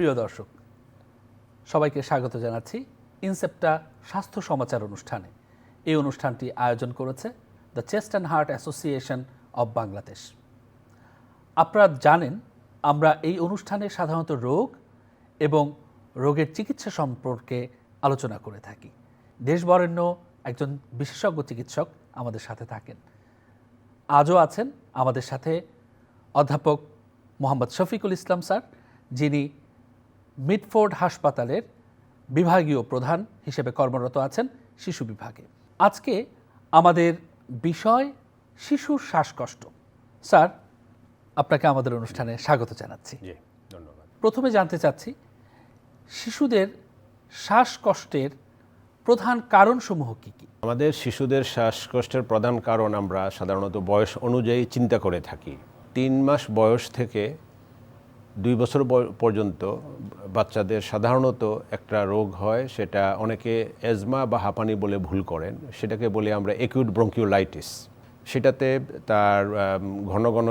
প্রিয় দর্শক, সবাইকে স্বাগত জানাচ্ছি ইনসেপ্টা স্বাস্থ্য সমাচার অনুষ্ঠানে। এই অনুষ্ঠানটি আয়োজন করেছে the chest and heart association of Bangladesh. আপনারা জানেন, আমরা এই অনুষ্ঠানে সাধারণত রোগ এবং রোগের চিকিৎসা সম্পর্কে আলোচনা করে থাকি। দেশবরেণ্য একজন বিশেষজ্ঞ চিকিৎসক আমাদের সাথে থাকেন। আজও আছেন আমাদের সাথে অধ্যাপক মোহাম্মদ শফিকুল ইসলাম স্যার, যিনি মিডফোর্ড হাসপাতালের বিভাগীয় প্রধান হিসেবে কর্মরত আছেন শিশু বিভাগে। আজকে আমাদের বিষয় শিশুর শ্বাসকষ্ট। স্যার, আপনাকে আমাদের অনুষ্ঠানে স্বাগত জানাচ্ছি। ধন্যবাদ। প্রথমে জানতে চাচ্ছি, শিশুদের শ্বাসকষ্টের প্রধান কারণসমূহ কী কী? আমাদের শিশুদের শ্বাসকষ্টের প্রধান কারণ আমরা সাধারণত বয়স অনুযায়ী চিন্তা করে থাকি। 3 মাস বয়স থেকে 2 বছর পর্যন্ত বাচ্চাদের সাধারণত একটা রোগ হয়, সেটা অনেকে অ্যাজমা বা হাঁপানি বলে ভুল করেন। সেটাকে বলি আমরা অ্যাকিউট ব্রঙ্কিওলাইটিস। সেটাতে তার ঘন ঘন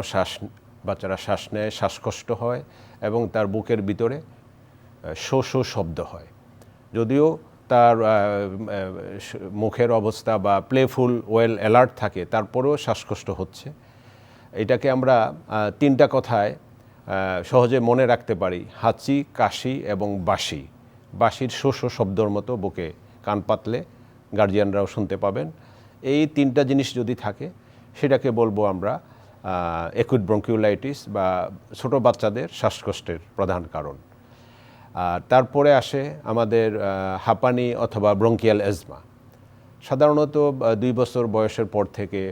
বাচ্চারা শ্বাস নেয়, শ্বাসকষ্ট হয় এবং তার বুকের ভিতরে শো শো শব্দ হয়। যদিও তার মুখের অবস্থা বা প্লেফুল ওয়েল অ্যালার্ট থাকে, তারপরেও শ্বাসকষ্ট হচ্ছে। এটাকে আমরা 3টা কথায় সহজে মনে রাখতে পারি: হাঁচি, কাশি এবং বাঁশি। বাঁশির শো শো শব্দর মতো বুকে কান পাতলে গার্জিয়ানরাও শুনতে পাবেন। এই 3টা জিনিস যদি থাকে, সেটাকে বলবো আমরা অ্যাকিউট ব্রঙ্কিওলাইটিস বা ছোট বাচ্চাদের শ্বাসকষ্টের প্রধান কারণ। আর তারপরে আসে আমাদের হাঁপানি অথবা ব্রঙ্কিয়াল অ্যাজমা। সাধারণত 2 বছর বয়সের পর থেকে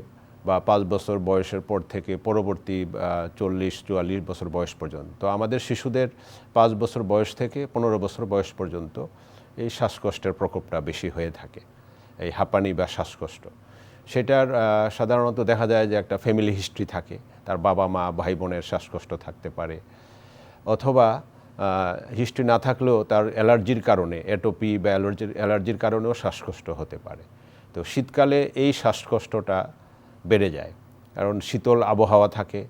বা 5 বছর বয়সের পর থেকে পরবর্তী 40-44 বছর বয়স পর্যন্ত আমাদের শিশুদের 5 বছর বয়স থেকে 15 বছর বয়স পর্যন্ত এই শ্বাসকষ্টের প্রকোপটা বেশি হয়ে থাকে, এই হাঁপানি বা শ্বাসকষ্ট। সেটার সাধারণত দেখা যায় যে একটা ফ্যামিলি হিস্ট্রি থাকে, তার বাবা মা ভাই বোনের শ্বাসকষ্ট থাকতে পারে, অথবা হিস্ট্রি না থাকলেও তার অ্যালার্জির কারণে, অ্যাটোপি বা অ্যালার্জির কারণেও শ্বাসকষ্ট হতে পারে। তো শীতকালে এই শ্বাসকষ্টটা বেড়ে যায়, কারণ শীতল আবহাওয়া থাকে,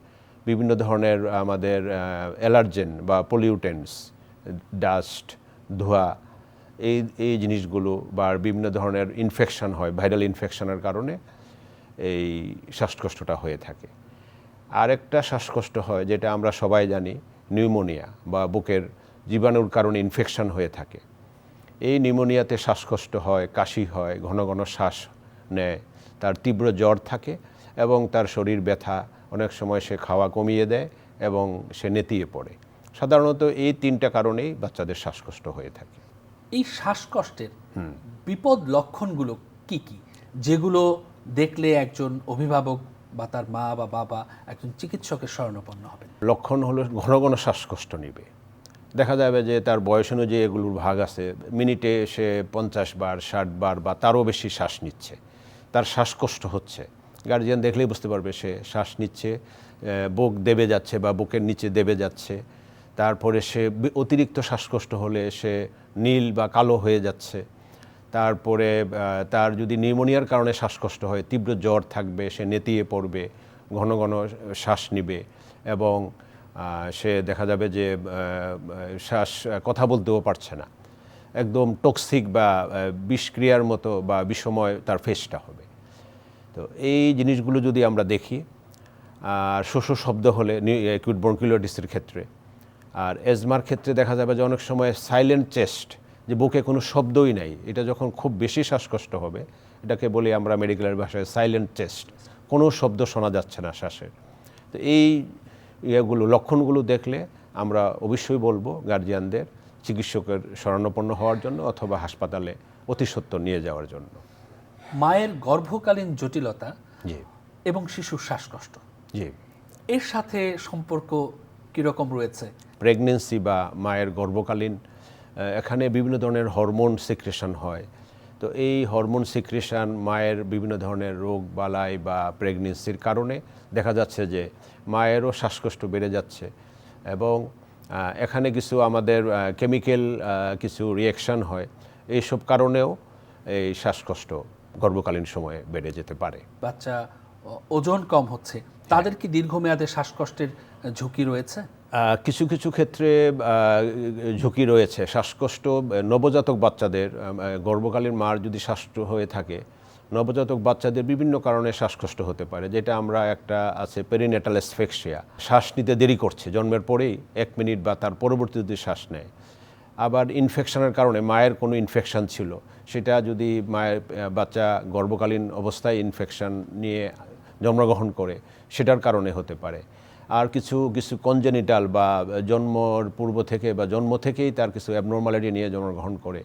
বিভিন্ন ধরনের আমাদের অ্যালার্জেন বা পলিউটেন্টস, ডাস্ট, ধোঁয়া, এই জিনিসগুলো বা বিভিন্ন ধরনের ইনফেকশন হয়, ভাইরাল ইনফেকশনের কারণে এই শ্বাসকষ্টটা হয়ে থাকে। আরেকটা শ্বাসকষ্ট হয় যেটা আমরা সবাই জানি, নিউমোনিয়া বা বুকের জীবাণুর কারণে ইনফেকশন হয়ে থাকে। এই নিউমোনিয়াতে শ্বাসকষ্ট হয়, কাশি হয়, ঘন ঘন শ্বাস নেয়, তার তীব্র জ্বর থাকে এবং তার শরীর ব্যথা, অনেক সময় সে খাওয়া কমিয়ে দেয় এবং সে নেতিয়ে পড়ে। সাধারণত এই 3টা কারণেই বাচ্চাদের শ্বাসকষ্ট হয়ে থাকে। এই শ্বাসকষ্টের বিপদ লক্ষণগুলো কি কি, যেগুলো দেখলে একজন অভিভাবক বা তার মা বা বাবা একজন চিকিৎসকের শরণাপন্ন হবেন? লক্ষণ হলো ঘন ঘন শ্বাসকষ্ট নিবে। দেখা যাবে যে তার বয়স অনুযায়ী এগুলোর ভাগ আছে। মিনিটে সে 50 বার, 60 বার বা তারও বেশি শ্বাস নিচ্ছে, তার শ্বাসকষ্ট হচ্ছে। গার্জিয়ান দেখলেই বুঝতে পারবে সে শ্বাস নিচ্ছে, বুক দেবে যাচ্ছে বা বুকের নিচে দেবে যাচ্ছে। তারপরে সে অতিরিক্ত শ্বাসকষ্ট হলে সে নীল বা কালো হয়ে যাচ্ছে। তারপরে তার যদি নিউমোনিয়ার কারণে শ্বাসকষ্ট হয়, তীব্র জ্বর থাকবে, সে নেতিয়ে পড়বে, ঘন ঘন শ্বাস নিবে এবং সে দেখা যাবে যে কথা বলতেও পারছে না, একদম টক্সিক বা বিষক্রিয়ার মতো বা বিষময় তার ফেসটা হবে। তো এই জিনিসগুলো যদি আমরা দেখি, আর শো শো শব্দ হলে অ্যাকিউট ব্রঙ্কিওলাইটিসের ক্ষেত্রে, আর অ্যাজমার ক্ষেত্রে দেখা যাবে যে অনেক সময় সাইলেন্ট চেস্ট, যে বুকে কোনো শব্দই নাই, এটা যখন খুব বেশি শ্বাসকষ্ট হবে, এটাকে বলি আমরা মেডিকেলের ভাষায় সাইলেন্ট চেস্ট, কোনো শব্দ শোনা যাচ্ছে না শ্বাসের। তো এই লক্ষণগুলো দেখলে আমরা অবশ্যই বলবো গার্জিয়ানদের চিকিৎসকের শরণাপন্ন হওয়ার জন্য অথবা হাসপাতালে অতি সত্বর নিয়ে যাওয়ার জন্য। মায়ের গর্ভকালীন জটিলতা জি এবং শিশুর শ্বাসকষ্ট, জি এর সাথে সম্পর্ক কীরকম রয়েছে? প্রেগনেন্সি বা মায়ের গর্ভকালীন, এখানে বিভিন্ন ধরনের হরমোন সিক্রেশন হয়। তো এই হরমোন সিক্রেশন মায়ের বিভিন্ন ধরনের রোগ বালাই বা প্রেগনেন্সির কারণে দেখা যাচ্ছে যে মায়েরও শ্বাসকষ্ট বেড়ে যাচ্ছে এবং এখানে কিছু আমাদের কেমিক্যাল কিছু রিয়াকশান হয়, এইসব কারণেও এই শ্বাসকষ্ট গর্ভকালীন সময়ে বেড়ে যেতে পারে। বাচ্চা ওজন কম হচ্ছে, তাদের কি দীর্ঘমেয়াদে শ্বাসকষ্টের ঝুঁকি রয়েছে? কিছু কিছু ক্ষেত্রে ঝুঁকি রয়েছে। শ্বাসকষ্ট নবজাতক বাচ্চাদের, গর্ভকালীন মার যদি শ্বাসকষ্ট হয়ে থাকে, নবজাতক বাচ্চাদের বিভিন্ন কারণে শ্বাসকষ্ট হতে পারে, যেটা আমরা একটা আছে পেরিনেটাল অ্যাসফিক্সিয়া, শ্বাস নিতে দেরি করছে, জন্মের পরেই 1 মিনিট বা তার পরবর্তী যদি শ্বাস নেয়। আবার ইনফেকশনের কারণে, মায়ের কোনো ইনফেকশন ছিল, সেটা যদি বাচ্চা গর্ভকালীন অবস্থায় ইনফেকশন নিয়ে জন্মগ্রহণ করে, সেটার কারণে হতে পারে। আর কিছু কিছু কনজেনিটাল বা জন্মর পূর্ব থেকে বা জন্ম থেকেই তার কিছু অ্যাবনর্মালিটি নিয়ে জন্মগ্রহণ করে,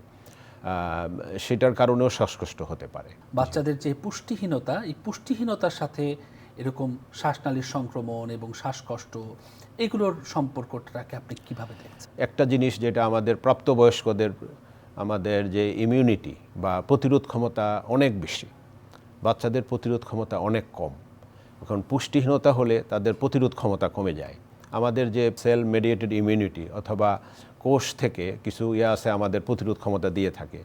সেটার কারণেও শ্বাসকষ্ট হতে পারে। বাচ্চাদের যে পুষ্টিহীনতা, এই পুষ্টিহীনতার সাথে এরকম শ্বাসনালীর সংক্রমণ এবং শ্বাসকষ্ট, এগুলোর সম্পর্কটাকে আপনি কিভাবে দেখছেন? একটা জিনিস যেটা আমাদের প্রাপ্তবয়স্কদের, আমাদের যে ইমিউনিটি বা প্রতিরোধ ক্ষমতা অনেক বেশি, বাচ্চাদের প্রতিরোধ ক্ষমতা অনেক কম। এখন পুষ্টিহীনতা হলে তাদের প্রতিরোধ ক্ষমতা কমে যায়। আমাদের যে সেল মেডিয়েটেড ইমিউনিটি অথবা কোষ থেকে কিছু আছে আমাদের প্রতিরোধ ক্ষমতা দিয়ে থাকে,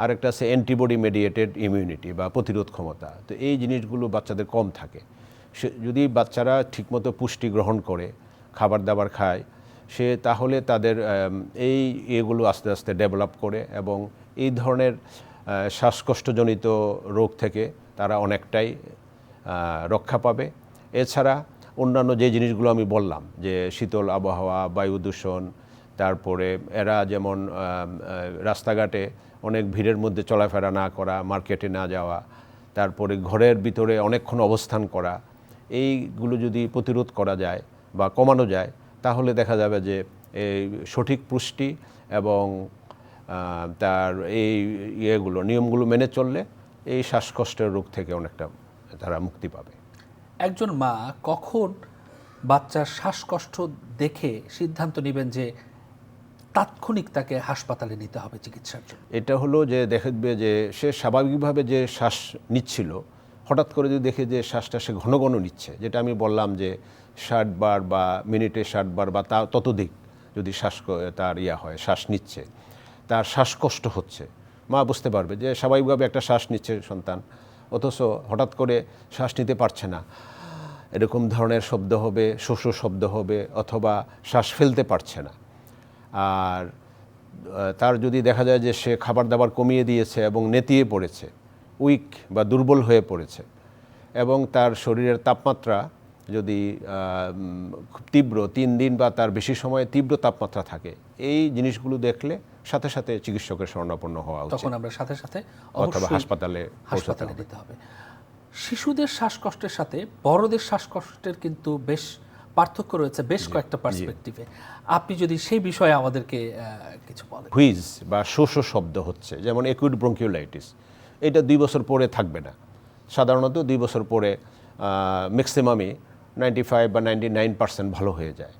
আরেকটা আছে অ্যান্টিবডি মেডিয়েটেড ইমিউনিটি বা প্রতিরোধ ক্ষমতা। তো এই জিনিসগুলো বাচ্চাদের কম থাকে। যদি বাচ্চারা ঠিকমতো পুষ্টি গ্রহণ করে, খাবার দাবার খায়, তাহলে তাদের এই এগুলো আস্তে আস্তে ডেভেলপ করে এবং এই ধরনের শ্বাসকষ্টজনিত রোগ থেকে তারা অনেকটাই রক্ষা পাবে। এছাড়া অন্যান্য যে জিনিসগুলো আমি বললাম, যে শীতল আবহাওয়া, বায়ু দূষণ, তারপরে এরা যেমন রাস্তাঘাটে অনেক ভিড়ের মধ্যে চলাফেরা না করা, মার্কেটে না যাওয়া, তারপরে ঘরের ভিতরে অনেকক্ষণ অবস্থান করা, এইগুলো যদি প্রতিরোধ করা যায় বা কমানো যায়, তাহলে দেখা যাবে যে এই সঠিক পুষ্টি এবং তার এই নিয়মগুলো মেনে চললে এই শ্বাসকষ্টের রোগ থেকে অনেকটা তারা মুক্তি পাবে। একজন মা কখন বাচ্চার শ্বাসকষ্ট দেখে সিদ্ধান্ত নেবেন যে তাৎক্ষণিক তাকে হাসপাতালে নিতে হবে চিকিৎসার জন্য? এটা হলো যে দেখবে যে সে স্বাভাবিকভাবে যে শ্বাস নিচ্ছিল, হঠাৎ করে যদি দেখে যে শ্বাসটা সে ঘন ঘন নিচ্ছে, যেটা আমি বললাম যে 60 বার বা মিনিটে 60 বার বা ততোধিক যদি তার হয়, শ্বাস নিচ্ছে, তার শ্বাসকষ্ট হচ্ছে, মা বুঝতে পারবে যে স্বাভাবিকভাবে একটা শ্বাস নিচ্ছে সন্তান, অথচ হঠাৎ করে শ্বাস নিতে পারছে না, এরকম ধরনের শব্দ হবে, শোষ শব্দ হবে, অথবা শ্বাস ফেলতে পারছে না। আর তার যদি দেখা যায় যে সে খাবার দাবার কমিয়ে দিয়েছে এবং নেতিয়ে পড়েছে, উইক বা দুর্বল হয়ে পড়েছে, এবং তার শরীরের তাপমাত্রা যদি খুব তীব্র, 3 দিন বা তার বেশি সময় তীব্র তাপমাত্রা থাকে, এই জিনিসগুলো দেখলে সাথে সাথে চিকিৎসকের শরণাপন্ন হওয়া উচিত। তখন আমরা সাথে সাথে অথবা হাসপাতালে নিতে হবে। শিশুদের শ্বাসকষ্টের সাথে বড়দের শ্বাসকষ্টের কিন্তু বেশ পার্থক্য রয়েছে, বেশ কয়েকটা পার্সপেক্টিভে। আপনি যদি সেই বিষয়ে আমাদেরকে কিছু বলেন। হুইজ বা শোষ শব্দ হচ্ছে, যেমন অ্যাকিউট ব্রঙ্কিওলাইটিস, এটা 2 বছর পরে থাকবে না, সাধারণত 2 বছর পরে ম্যাক্সিমামই 95 বা 99% ভালো হয়ে যায়।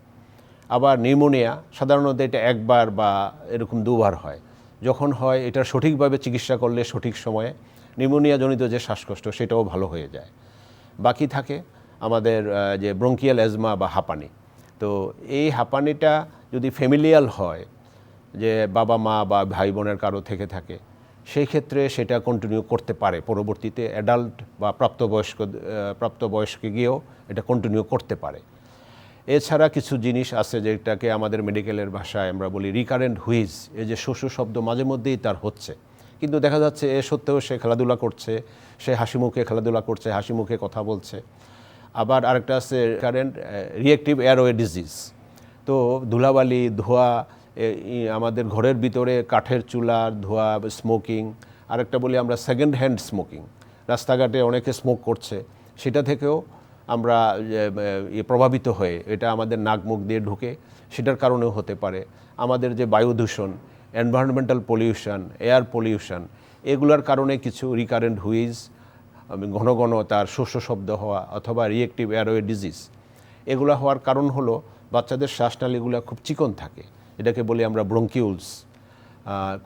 আবার নিউমোনিয়া সাধারণত এটা 1 বার বা এরকম 2 বার হয়। যখন হয়, এটা সঠিকভাবে চিকিৎসা করলে সঠিক সময়ে নিউমোনিয়া জনিত যে শ্বাসকষ্ট, সেটাও ভালো হয়ে যায়। বাকি থাকে আমাদের যে ব্রঙ্কিয়াল অ্যাজমা বা হাঁপানি। তো এই হাঁপানিটা যদি ফ্যামিলিয়াল হয়, যে বাবা মা বা ভাই বোনের কারো থেকে থাকে, সেই ক্ষেত্রে সেটা কন্টিনিউ করতে পারে, পরবর্তীতে অ্যাডাল্ট বা প্রাপ্তবয়স্কে গিয়েও এটা কন্টিনিউ করতে পারে। এছাড়া কিছু জিনিস আছে যেটাকে আমাদের মেডিকেলের ভাষায় আমরা বলি রিকারেন্ট হুইজ, এই যে শোষ শব্দ মাঝে মধ্যেই তার হচ্ছে, কিন্তু দেখা যাচ্ছে এ সত্ত্বেও সে খেলাধুলা করছে, সে হাসি মুখে খেলাধুলা করছে, হাসি মুখে কথা বলছে। আবার আরেকটা আছে রিকারেন্ট রিঅ্যাক্টিভ এয়ারওয়ে ডিজিজ। তো ধুলাবালি, ধোঁয়া, আমাদের ঘরের ভিতরে কাঠের চুলার ধোঁয়া, স্মোকিং, আরেকটা বলি আমরা সেকেন্ড হ্যান্ড স্মোকিং, রাস্তাঘাটে অনেকে স্মোক করছে, সেটা থেকেও আমরা প্রভাবিত হয়ে এটা আমাদের নাক মুখ দিয়ে ঢুকে, সেটার কারণেও হতে পারে। আমাদের যে বায়ু দূষণ, এনভায়রনমেন্টাল পলিউশন, এয়ার পলিউশন, এগুলোর কারণে কিছু রিকারেন্ট হুইজ, ঘন ঘন তার শোষ শব্দ হওয়া, অথবা রিঅ্যাক্টিভ এয়ারওয়ে ডিজিজ, এগুলো হওয়ার কারণ হলো বাচ্চাদের শ্বাসনালীগুলো খুব চিকন থাকে, এটাকে বলি আমরা ব্রঙ্কিউলস,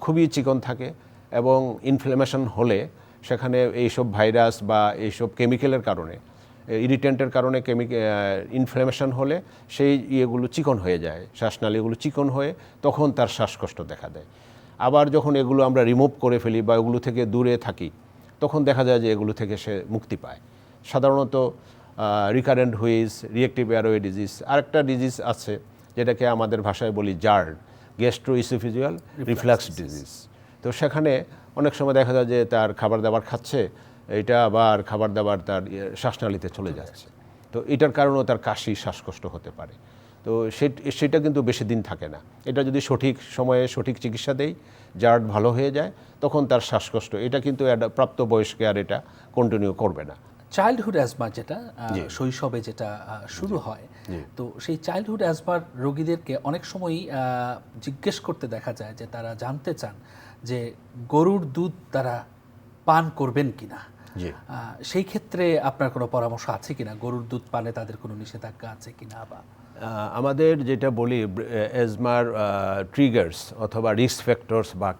খুবই চিকন থাকে, এবং ইনফ্ল্যামেশন হলে সেখানে এইসব ভাইরাস বা এইসব কেমিক্যালের কারণে, ইরিটেন্টের কারণে ইনফ্ল্যামেশন হলে সেই ইয়েগুলো চিকন হয়ে যায়, শ্বাসনালীগুলো চিকন হয়ে তখন তার শ্বাসকষ্ট দেখা দেয়। আবার যখন এগুলো আমরা রিমুভ করে ফেলি বা এগুলো থেকে দূরে থাকি, তখন দেখা যায় যে এগুলো থেকে সে মুক্তি পায়। সাধারণত recurrent wheeze, reactive airway disease. আরেকটা ডিজিজ আছে যেটাকে আমাদের ভাষায় বলি জার্ড, গ্যাস্ট্রোইসোফেজিয়াল রিফ্লাক্স ডিজিজ। তো সেখানে অনেক সময় দেখা যায় যে তার খাবার দাবার খাচ্ছে, এটা আবার খাবার দাবার তার শ্বাসনালীতে চলে যাচ্ছে। তো এটার কারণেও তার কাশি, শ্বাসকষ্ট হতে পারে। তো সেটা কিন্তু বেশি দিন থাকে না। এটা যদি সঠিক সময়ে সঠিক চিকিৎসা দেই, জার্ড ভালো হয়ে যায়, তখন তার শ্বাসকষ্ট এটা কিন্তু প্রাপ্তবয়স্কে আর এটা কন্টিনিউ করবে না। চাইল্ডহুড অ্যাজমা যেটা শৈশবে যেটা শুরু হয়, তো সেই চাইল্ডহুড অ্যাজমার রোগীদেরকে অনেক সময়ই জিজ্ঞেস করতে দেখা যায় যে তারা জানতে চান যে গরুর দুধ তারা পান করবেন কিনা। সেই ক্ষেত্রে আপনার কোনো পরামর্শ আছে কিনা, গরুর দুধ পানে তাদের কোনো নিষেধাজ্ঞা আছে কিনা? বা আমাদের যেটা বলি অ্যাজমার ট্রিগার্স অথবা রিস্ক ফ্যাক্টরস বা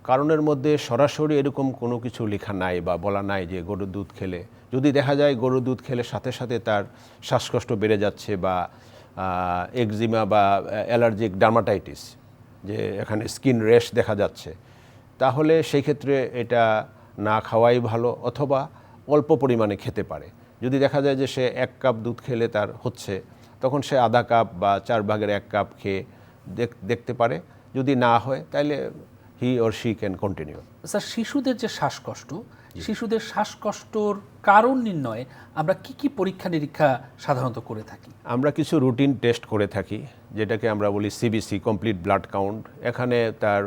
কারণের মধ্যে সরাসরি এরকম কোনো কিছু লেখা নাই বা বলা নাই যে গরুর দুধ খেলে, যদি দেখা যায় গরুর দুধ খেলে সাথে সাথে তার শ্বাসকষ্ট বেড়ে যাচ্ছে বা একজিমা বা অ্যালার্জিক ডার্মাটাইটিস, যে এখানে স্কিন র্যাশ দেখা যাচ্ছে, তাহলে সেই ক্ষেত্রে এটা না খাওয়াই ভালো, অথবা অল্প পরিমাণে খেতে পারে। যদি দেখা যায় যে সে 1 কাপ দুধ খেলে তার হচ্ছে, তখন সে আধা কাপ বা 4/1 কাপ খেয়ে দেখতে পারে। যদি না হয় তাহলে he or she can continue. Sir, শিশুদের যে শ্বাসকষ্ট, শিশুদের শ্বাসকষ্টর কারণ নির্ণয়ে আমরা কি পরীক্ষা নিরীক্ষা সাধারণত করে থাকি? আমরা কিছু রুটিন টেস্ট করে থাকি, যেটাকে আমরা বলি সিবিসি, কমপ্লিট ব্লাড কাউন্ট। এখানে তার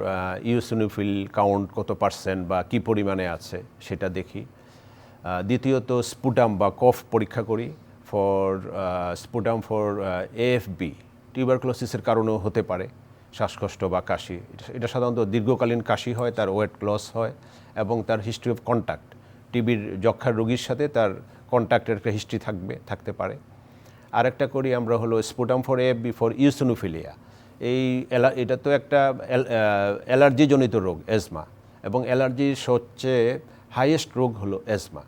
ইউসিনোফিল কাউন্ট কত পার্সেন্ট বা কি পরিমাণে আছে সেটা দেখি। দ্বিতীয়ত স্পুটাম বা কফ পরীক্ষা করি স্পুটাম ফর এএফবি, টিউবারকুলোসিসের কারণেও হতে পারে শ্বাসকষ্ট বা কাশি। এটা সাধারণত দীর্ঘকালীন কাশি হয়, তার ওয়েট লস হয় এবং তার হিস্ট্রি অফ কন্ট্যাক্ট, টিবির যক্ষার রোগীর সাথে তার কন্ট্যাক্টের একটা হিস্ট্রি থাকতে পারে। আরেকটা করি আমরা হলো sputum for AFB for eosinophilia. এটা তো একটা অ্যালার্জিজনিত রোগ অ্যাজমা, এবং অ্যালার্জির সবচেয়ে হাইয়েস্ট রোগ হলো অ্যাজমা।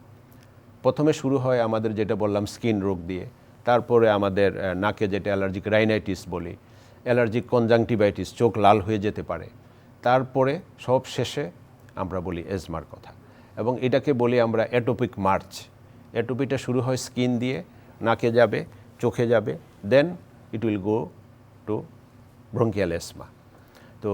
প্রথমে শুরু হয় আমাদের যেটা বললাম স্কিন রোগ দিয়ে, তারপরে আমাদের নাকে যেটা অ্যালার্জিক রাইনাইটিস বলি, অ্যালার্জিক কনজাংটিভাইটিস, চোখ লাল হয়ে যেতে পারে, তারপরে সব শেষে আমরা বলি অ্যাজমার কথা। এবং এটাকে বলি আমরা অ্যাটোপিক মার্চ। অ্যাটোপিটা শুরু হয় স্কিন দিয়ে, নাকে যাবে, চোখে যাবে, then it will go to bronchial asthma. তো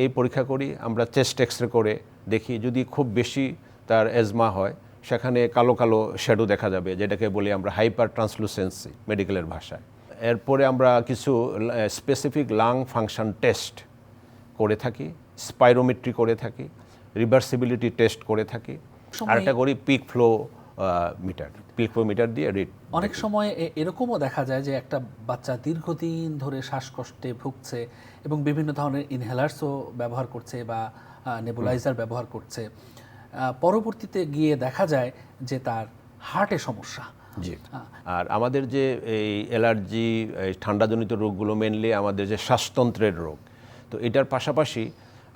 এই পরীক্ষা করি আমরা, চেস্ট এক্সরে করে দেখি, যদি খুব বেশি তার অ্যাজমা হয় সেখানে কালো কালো শ্যাডো দেখা যাবে, যেটাকে বলি আমরা হাইপার ট্রান্সলুসেন্সি মেডিকেলের ভাষায়। এরপরে আমরা কিছু স্পেসিফিক লাং ফাংশন টেস্ট করে থাকি, স্পাইরোমেট্রি করে থাকি, রিভার্সিবিলিটি টেস্ট করে থাকি, আর একটা করি পিক ফ্লো মিটার দিয়ে রিড। অনেক সময় এরকমও দেখা যায় যে একটা বাচ্চা দীর্ঘদিন ধরে শ্বাসকষ্টে ভুগছে এবং বিভিন্ন ধরনের ইনহেলার্সও ব্যবহার করছে বা নেবুলাইজার ব্যবহার করছে, পরবর্তীতে গিয়ে দেখা যায় যে তার হার্টে সমস্যা। জি। আর আমাদের যে এই অ্যালার্জি, ঠান্ডাজনিত রোগগুলো মেনলি আমাদের যে শ্বাসতন্ত্রের রোগ, তো এটার পাশাপাশি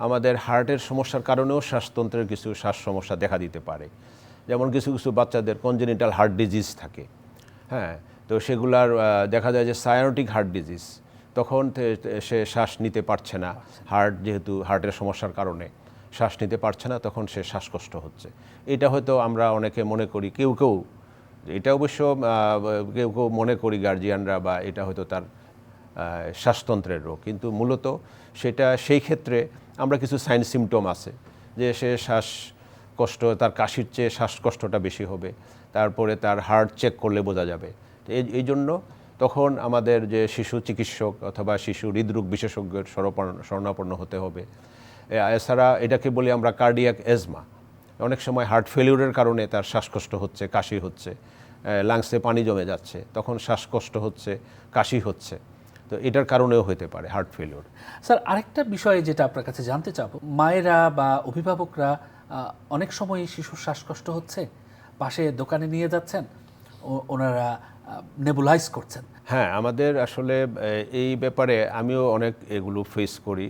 আমাদের হার্টের সমস্যার কারণেও শ্বাসতন্ত্রের কিছু শ্বাস সমস্যা দেখা দিতে পারে। যেমন কিছু কিছু বাচ্চাদের কনজেনিটাল হার্ট ডিজিজ থাকে, হ্যাঁ, তো সেগুলার দেখা যায় যে সায়ানোটিক হার্ট ডিজিজ, তখন সে শ্বাস নিতে পারছে না, যেহেতু হার্টের সমস্যার কারণে শ্বাস নিতে পারছে না, তখন সে শ্বাসকষ্ট হচ্ছে। এটা হয়তো আমরা অনেকে মনে করি, কেউ এটা অবশ্য কেউ মনে করি গার্জিয়ানরা, বা এটা হয়তো তার শ্বাসতন্ত্রের রোগ, কিন্তু মূলত সেটা সেই ক্ষেত্রে আমরা কিছু সাইন সিমটম আছে যে সে শ্বাসকষ্ট, তার কাশির চেয়ে শ্বাসকষ্টটা বেশি হবে, তারপরে তার হার্ট চেক করলে বোঝা যাবে। এই জন্য তখন আমাদের যে শিশু চিকিৎসক অথবা শিশু হৃদরোগ বিশেষজ্ঞের শরণাপন্ন হতে হবে। এছাড়া এটাকে বলি আমরা কার্ডিয়াক অ্যাজমা। অনেক সময় হার্ট ফেলিউরের কারণে তার শ্বাসকষ্ট হচ্ছে, কাশি হচ্ছে, লাংসে পানি জমে যাচ্ছে, তখন শ্বাসকষ্ট হচ্ছে, কাশি হচ্ছে, তো এটার কারণেও হতে পারে হার্ট ফেলিউর। স্যার, আরেকটা বিষয় যেটা আপনার কাছে জানতে চাবো, মায়েরা বা অভিভাবকরা অনেক সময় শিশুর শ্বাসকষ্ট হচ্ছে, পাশে দোকানে নিয়ে যাচ্ছেন, ওনারা নেবুলাইজ করছেন। হ্যাঁ, আমাদের আসলে এই ব্যাপারে আমিও অনেক এগুলো ফেস করি।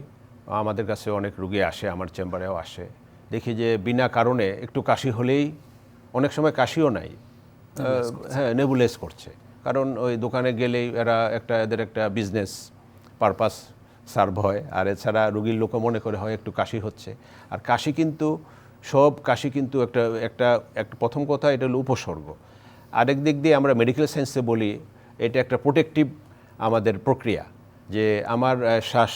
আমাদের কাছে অনেক রোগী আসে, আমার চেম্বারেও আসে, দেখি যে বিনা কারণে একটু কাশি হলেই, অনেক সময় কাশিও নাই, হ্যাঁ, নেবুলাইজ করছে। কারণ ওই দোকানে গেলেই এদের একটা বিজনেস পারপাস সার্ভ হয়, আর এছাড়া রোগীর লোকও মনে করে হয় একটু কাশি হচ্ছে। আর কাশি কিন্তু একটা প্রথম কথা এটা হলো উপসর্গ, আরেক দিক দিয়ে আমরা মেডিকেল সায়েন্সে বলি এটা একটা প্রোটেক্টিভ আমাদের প্রক্রিয়া, যে আমার শ্বাস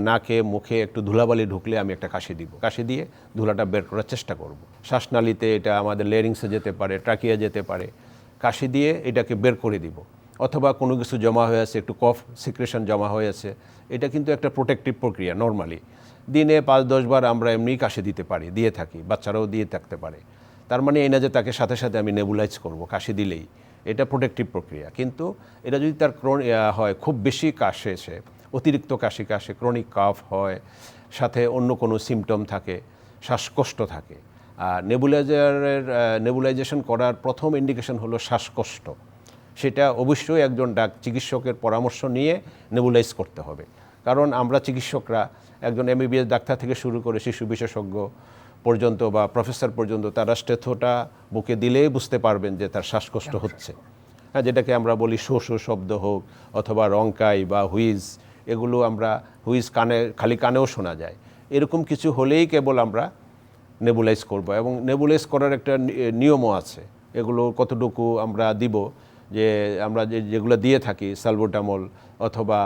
নাকে মুখে একটু ধুলাবালি ঢুকলে আমি একটা কাশি দিব, কাশি দিয়ে ধুলাটা বের করার চেষ্টা করব। শ্বাসনালীতে এটা আমাদের লেরিংসে যেতে পারে, ট্রাকিয়া যেতে পারে, কাশি দিয়ে এটাকে বের করে দিব। অথবা কোনো কিছু জমা হয়ে আছে, একটু কফ সিক্রেশন জমা হয়ে আছে, এটা কিন্তু একটা প্রোটেক্টিভ প্রক্রিয়া। নর্মালি দিনে 5-10 বার আমরা এমনি কাশি দিতে পারি, দিয়ে থাকি, বাচ্চারাও দিয়ে থাকতে পারে। তার মানে এই না যে তাকে সাথে সাথে আমি নেবুলাইজ করব কাশি দিলেই, এটা প্রোটেক্টিভ প্রক্রিয়া। কিন্তু এটা যদি তার হয় খুব বেশি কাশে, সে অতিরিক্ত কাশি কাশে, ক্রনিক কাফ হয়, সাথে অন্য কোনো সিমটম থাকে, শ্বাসকষ্ট থাকে, আর নেবুলাইজেশন করার প্রথম ইন্ডিকেশন হলো শ্বাসকষ্ট। সেটা অবশ্যই একজন চিকিৎসকের পরামর্শ নিয়ে নেবুলাইজ করতে হবে। কারণ আমরা চিকিৎসকরা একজন এমবিবিএস ডাক্তার থেকে শুরু করে শিশু বিশেষজ্ঞ পর্যন্ত বা প্রফেসর পর্যন্ত তারা স্টেথোটা বুকে দিলেই বুঝতে পারবেন যে তার শ্বাসকষ্ট হচ্ছে। হ্যাঁ, যেটাকে আমরা বলি শো শো শব্দ হোক অথবা রংকাই বা হুইজ, এগুলো আমরা হুইজ খালি কানেও শোনা যায়, এরকম কিছু হলেই কেবল আমরা নেবুলাইজ করব। এবং নেবুলাইজ করার একটা নিয়মও আছে, এগুলো কতটুকু আমরা দিব, যে আমরা যেগুলো দিয়ে থাকি সালবুটামল অথবা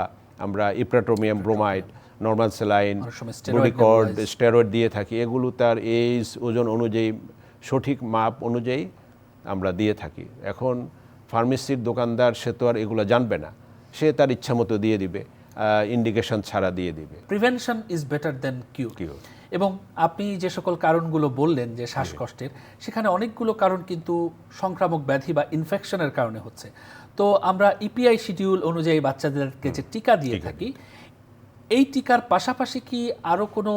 আমরা ইপ্রাটোমিয়াম ব্রোমাইড, নর্মাল স্যালাইন, ব্রুডিকর্ড, স্টেরয়েড দিয়ে থাকি, এগুলো তার এইজ ওজন অনুযায়ী সঠিক মাপ অনুযায়ী আমরা দিয়ে থাকি। এখন ফার্মেসির দোকানদার সে তো আর এগুলো জানবে না, সে তার ইচ্ছা মতো দিয়ে দিবে, ইন্ডিকেশন ছাড়া দিয়ে দিবে। Prevention is better than cure. এবং আপনি যে সকল কারণগুলো বললেন যে শ্বাসকষ্টের, সেখানে অনেকগুলো কারণ কিন্তু সংক্রামক ব্যাধি বা ইনফেকশনের কারণে হচ্ছে। তো আমরা ইপিআই শিডিউল অনুযায়ী বাচ্চাদেরকে যে টিকা দিয়ে থাকি, এই টিকার পাশাপাশি কি আরও কোনো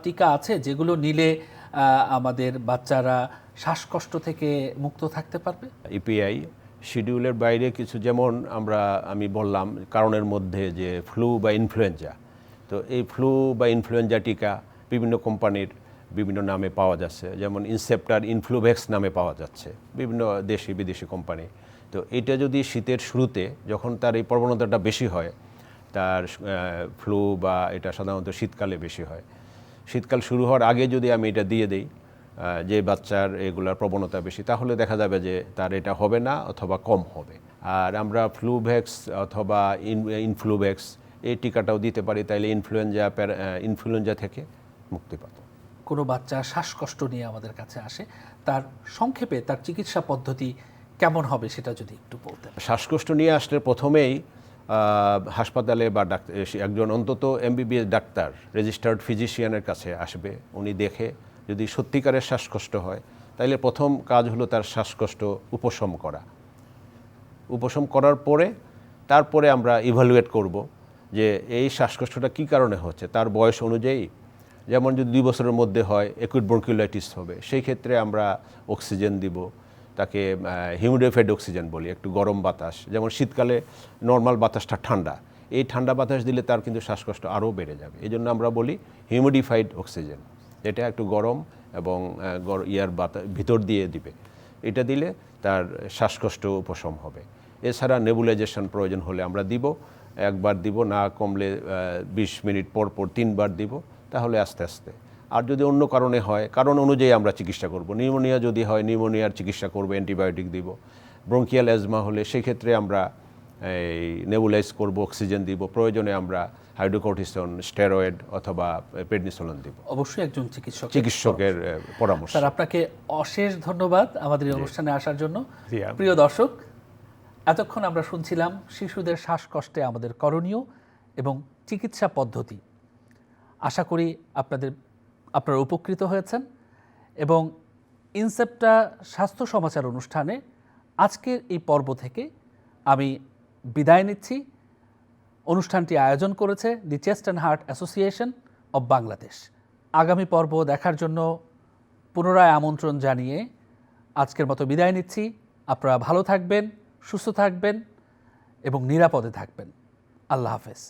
টিকা আছে যেগুলো নিলে আমাদের বাচ্চারা শ্বাসকষ্ট থেকে মুক্ত থাকতে পারবে? ইপিআই শিডিউলের বাইরে কিছু, যেমন আমি বললাম কারণের মধ্যে যে ফ্লু বা ইনফ্লুয়েঞ্জা, তো এই ফ্লু বা ইনফ্লুয়েঞ্জা টিকা বিভিন্ন কোম্পানির বিভিন্ন নামে পাওয়া যাচ্ছে, যেমন ইনসেপ্টার, ইনফ্লুভ্যাক্স নামে পাওয়া যাচ্ছে বিভিন্ন দেশি বিদেশি কোম্পানি। তো এটা যদি শীতের শুরুতে, যখন তার এই প্রবণতাটা বেশি হয়, তার ফ্লু বা এটা সাধারণত শীতকালে বেশি হয়, শীতকাল শুরু হওয়ার আগে যদি আমি এটা দিয়ে দিই, যে বাচ্চার এগুলার প্রবণতা বেশি, তাহলে দেখা যাবে যে তার এটা হবে না অথবা কম হবে। আর আমরা ফ্লুভ্যাক্স অথবা ইনফ্লুভ্যাক্স এই টিকাটাও দিতে পারি, তাইলে ইনফ্লুয়েঞ্জা থেকে মুক্তি পাব। কোনো বাচ্চা শ্বাসকষ্ট নিয়ে আমাদের কাছে আসে, তার সংক্ষেপে তার চিকিৎসা পদ্ধতি কেমন হবে সেটা যদি একটু বলতেন। শ্বাসকষ্ট নিয়ে আসলে প্রথমেই হাসপাতালে বা একজন অন্তত এমবিবিএস ডাক্তার, রেজিস্টার্ড ফিজিশিয়ানের কাছে আসবে। উনি দেখে যদি সত্যিকারের শ্বাসকষ্ট হয়, তাইলে প্রথম কাজ হলো তার শ্বাসকষ্ট উপশম করা। উপশম করার পরে তারপরে আমরা ইভ্যালুয়েট করব যে এই শ্বাসকষ্টটা কী কারণে হচ্ছে, তার বয়স অনুযায়ী। যেমন যদি 2 বছরের মধ্যে হয়, অ্যাকুইট ব্রঙ্কিওলাইটিস হবে, সেই ক্ষেত্রে আমরা অক্সিজেন দিব, তাকে হিউমিডিফাইড অক্সিজেন বলি, একটু গরম বাতাস। যেমন শীতকালে নর্মাল বাতাসটা ঠান্ডা, এই ঠান্ডা বাতাস দিলে তার কিন্তু শ্বাসকষ্ট আরও বেড়ে যাবে। এই জন্য আমরা বলি হিউমিডিফাইড অক্সিজেন, এটা একটু গরম এবং ইয়ার বাতাস ভিতর দিয়ে দিবে, এটা দিলে তার শ্বাসকষ্ট উপশম হবে। এছাড়া নেবুলাইজেশন প্রয়োজন হলে আমরা দিব, একবার দিব, না কমলে 20 মিনিট পর পর 3 বার দিব, তাহলে আস্তে আস্তে। আর যদি অন্য কারণে হয়, কারণ অনুযায়ী আমরা চিকিৎসা করব। নিউমোনিয়া যদি হয়, নিউমোনিয়ার চিকিৎসা করব, অ্যান্টিবায়োটিক দিব। ব্রঙ্কিয়াল অ্যাজমা হলে সেক্ষেত্রে আমরা এই নেবুলাইজ করব, অক্সিজেন দিব, প্রয়োজনে আমরা হাইড্রোকর্টিসন, স্টেরয়েড অথবা প্রেডনিসোলন দিব। অবশ্যই একজন চিকিৎসকের পরামর্শ। স্যার, আপনাকে অশেষ ধন্যবাদ আমাদের এই অনুষ্ঠানে আসার জন্য। জি, প্রিয় দর্শক, এতক্ষণ আমরা শুনছিলাম শিশুদের শ্বাসকষ্টে আমাদের করণীয় এবং চিকিৎসা পদ্ধতি। আশা করি আপনারা উপকৃত হয়েছেন। এবং ইনসেপ্টা স্বাস্থ্য সমাচার অনুষ্ঠানে আজকের এই পর্ব থেকে আমি বিদায় নিচ্ছি। অনুষ্ঠানটি আয়োজন করেছে দি chest and heart association of Bangladesh. আগামী পর্ব দেখার জন্য পুনরায় আমন্ত্রণ জানিয়ে আজকের মতো বিদায় নিচ্ছি। আপনারা ভালো থাকবেন, সুস্থ থাকবেন এবং নিরাপদে থাকবেন। আল্লাহ হাফেজ।